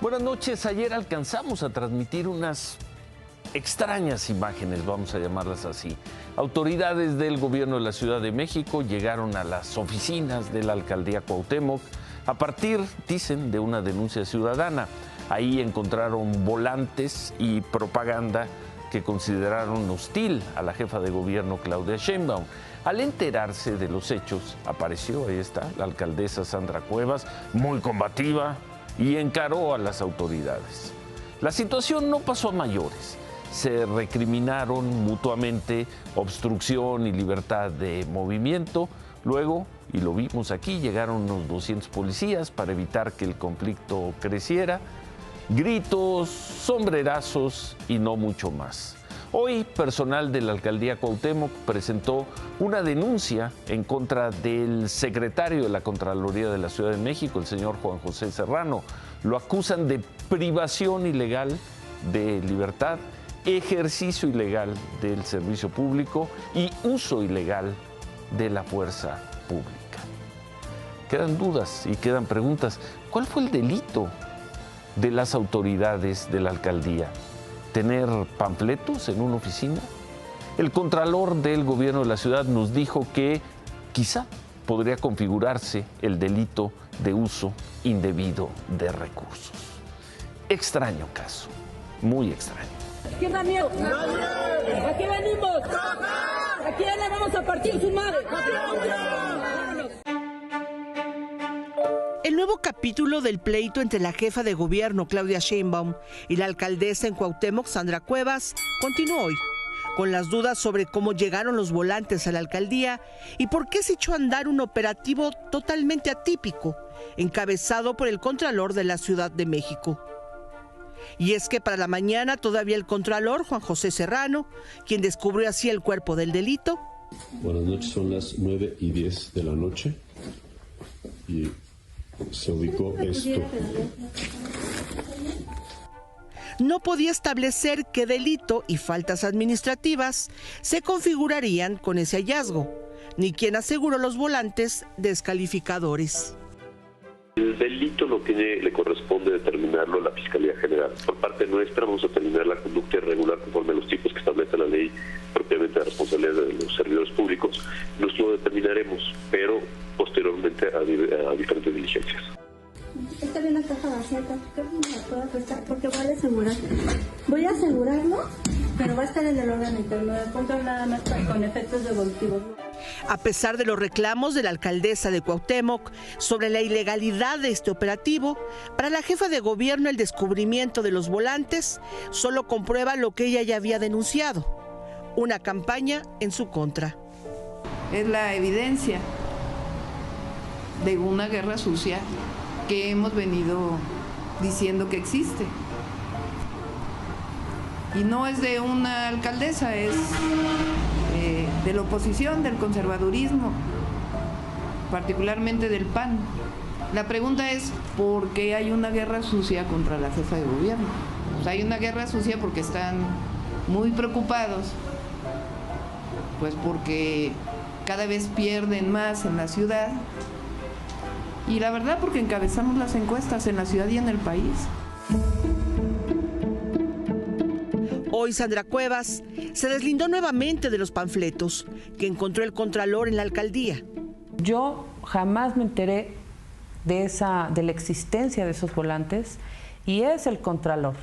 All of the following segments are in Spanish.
Buenas noches. Ayer alcanzamos a transmitir unas extrañas imágenes, vamos a llamarlas así. Autoridades del gobierno de la Ciudad de México llegaron a las oficinas de la alcaldía Cuauhtémoc a partir, dicen, de una denuncia ciudadana. Ahí encontraron volantes y propaganda que consideraron hostil a la jefa de gobierno Claudia Sheinbaum. Al enterarse de los hechos, apareció, ahí está, la alcaldesa Sandra Cuevas, muy combativa, y encaró a las autoridades. La situación no pasó a mayores. Se recriminaron mutuamente obstrucción y libertad de movimiento. Luego, y lo vimos aquí, llegaron unos 200 policías para evitar que el conflicto creciera. Gritos, sombrerazos y no mucho más. Hoy, personal de la alcaldía Cuauhtémoc presentó una denuncia en contra del secretario de la Contraloría de la Ciudad de México, el señor Juan José Serrano. Lo acusan de privación ilegal de libertad, ejercicio ilegal del servicio público y uso ilegal de la fuerza pública. Quedan dudas y quedan preguntas. ¿Cuál fue el delito de las autoridades de la alcaldía? ¿Tener panfletos en una oficina? El contralor del gobierno de la ciudad nos dijo que quizá podría configurarse el delito de uso indebido de recursos. Extraño caso, muy extraño. ¿Quién da miedo? ¡Nadie! ¿A qué venimos? ¡Trabajar! ¿A quién le vamos a partir su madre? El nuevo capítulo del pleito entre la jefa de gobierno Claudia Sheinbaum y la alcaldesa en Cuauhtémoc, Sandra Cuevas, continuó hoy, con las dudas sobre cómo llegaron los volantes a la alcaldía y por qué se echó a andar un operativo totalmente atípico, encabezado por el contralor de la Ciudad de México. Y es que para la mañana todavía el contralor Juan José Serrano, quien descubrió así el cuerpo del delito. Buenas noches, son las 9:10 de la noche y se ubicó esto. No podía establecer qué delito y faltas administrativas se configurarían con ese hallazgo, ni quién aseguró los volantes descalificadores. El delito le corresponde determinarlo a la Fiscalía General. Por parte nuestra vamos a determinar la conducta irregular conforme a los tipos que establece la ley propiamente de responsabilidad de los servidores públicos. Nos lo determinaremos, pero posteriormente a diferentes diligencias. Está bien la caja vacía, creo que me la puedo prestar porque voy a asegurar. Voy a asegurarlo, pero va a estar en el órgano interno de control nada más con efectos devolutivos. A pesar de los reclamos de la alcaldesa de Cuauhtémoc sobre la ilegalidad de este operativo, para la jefa de gobierno el descubrimiento de los volantes solo comprueba lo que ella ya había denunciado, una campaña en su contra. Es la evidencia de una guerra sucia que hemos venido diciendo que existe. Y no es de una alcaldesa, es de la oposición, del conservadurismo, particularmente del PAN. La pregunta es, ¿por qué hay una guerra sucia contra la jefa de gobierno? Pues hay una guerra sucia porque están muy preocupados, pues porque cada vez pierden más en la ciudad, y la verdad porque encabezamos las encuestas en la ciudad y en el país. Hoy Sandra Cuevas se deslindó nuevamente de los panfletos que encontró el contralor en la alcaldía. Yo jamás me enteré de la existencia de esos volantes y es el contralor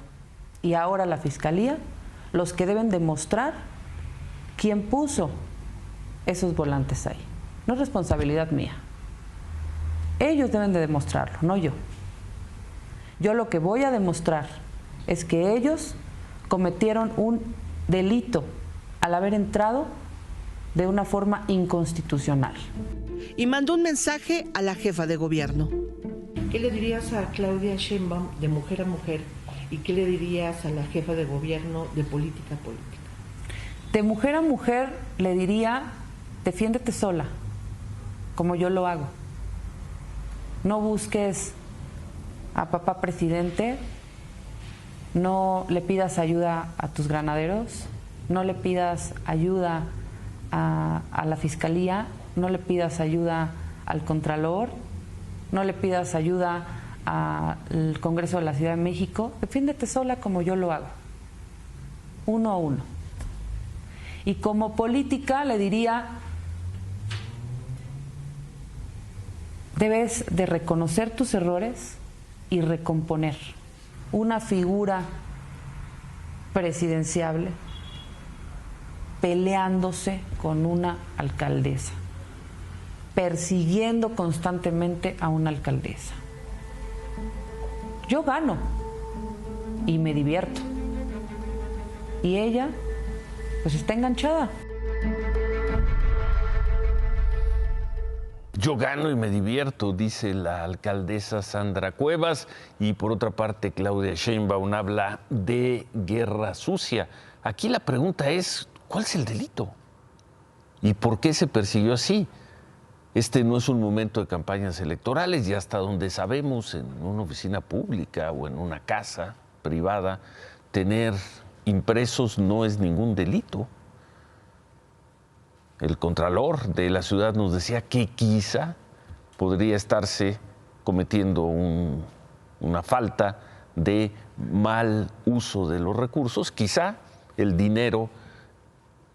y ahora la fiscalía los que deben demostrar quién puso esos volantes ahí. No es responsabilidad mía. Ellos deben de demostrarlo, no yo. Yo lo que voy a demostrar es que ellos cometieron un delito al haber entrado de una forma inconstitucional. Y mandó un mensaje a la jefa de gobierno. ¿Qué le dirías a Claudia Sheinbaum de mujer a mujer? ¿Y qué le dirías a la jefa de gobierno de política a política? De mujer a mujer le diría, defiéndete sola, como yo lo hago. No busques a papá presidente, no le pidas ayuda a tus granaderos, no le pidas ayuda a la fiscalía, no le pidas ayuda al contralor, no le pidas ayuda al Congreso de la Ciudad de México, defiéndete sola como yo lo hago, uno a uno. Y como política le diría, debes de reconocer tus errores y recomponer una figura presidenciable peleándose con una alcaldesa, persiguiendo constantemente a una alcaldesa. Yo gano y me divierto. Y ella, pues está enganchada. Yo gano y me divierto, dice la alcaldesa Sandra Cuevas. Y por otra parte, Claudia Sheinbaum habla de guerra sucia. Aquí la pregunta es, ¿cuál es el delito? ¿Y por qué se persiguió así? Este no es un momento de campañas electorales y hasta donde sabemos, en una oficina pública o en una casa privada, tener impresos no es ningún delito. El contralor de la ciudad nos decía que quizá podría estarse cometiendo una falta de mal uso de los recursos, quizá el dinero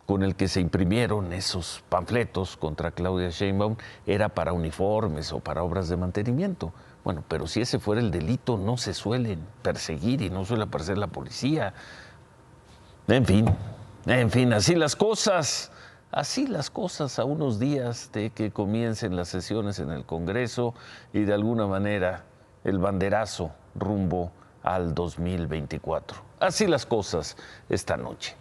con el que se imprimieron esos panfletos contra Claudia Sheinbaum era para uniformes o para obras de mantenimiento. Bueno, pero si ese fuera el delito, no se suelen perseguir y no suele aparecer la policía. En fin, así las cosas a unos días de que comiencen las sesiones en el Congreso y de alguna manera el banderazo rumbo al 2024. Así las cosas esta noche.